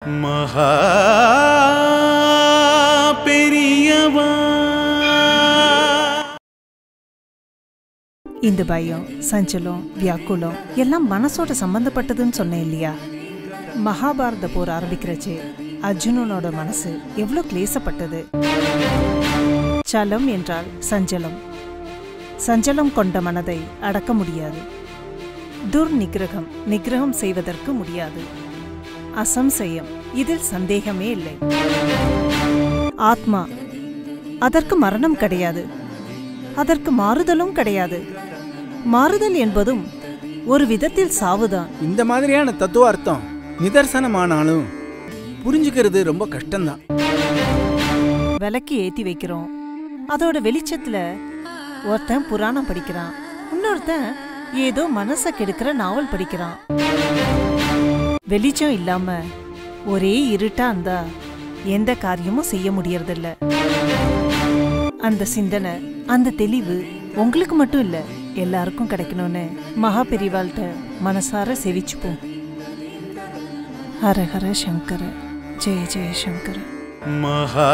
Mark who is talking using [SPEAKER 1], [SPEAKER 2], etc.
[SPEAKER 1] மகா பெரியவா.
[SPEAKER 2] இந்த பயம், சஞ்சலம், வியாக்குலம் எல்லாம் மனசோட சம்பந்தப்பட்டதுன்னு சொன்னேன் இல்லையா? மகாபாரத போர் ஆரம்பிக்கிறச்சே அர்ஜுனனோட மனசு எவ்வளோ கிளேசப்பட்டது. சலம் என்றால் சஞ்சலம். சஞ்சலம் கொண்ட மனதை அடக்க முடியாது. துர்நிகிரகம் நிகிரகம் செய்வதற்கு முடியாது. அசம்சயம், இதில் சந்தேகமே இல்லை. ஆத்மா, அதற்கு மரணம் கிடையாது, அதற்கு மாறுதலும் கிடையாது. மாறுதல் என்பதும் ஒரு விதத்தில் சாவுதான்.
[SPEAKER 3] இந்த மாதிரியான தத்துவ அர்த்தம் நிதர்சனமானாலும் புரிஞ்சுக்கிறது ரொம்ப கஷ்டம்தான்.
[SPEAKER 2] விளக்கு ஏத்தி வைக்கிறோம், அதோட வெளிச்சத்துல ஒருத்தன் புராணம் படிக்கிறான், இன்னொருத்தன் ஏதோ மனசை கெடுக்கிற நாவல் படிக்கிறான். வெளிச்சம் இல்லாம ஒரே இருட்டா இருந்தா எந்த காரியமும் செய்ய முடியறதில்ல. அந்த சிந்தனை, அந்த தெளிவு உங்களுக்கு மட்டும் இல்ல, எல்லாருக்கும் கிடைக்கணும்னு மகா பெரிவாள்கிட்ட மனசார செவிச்சுப்போம். ஹர ஹர சங்கர, ஜெய ஜெய சங்கர.
[SPEAKER 1] மகா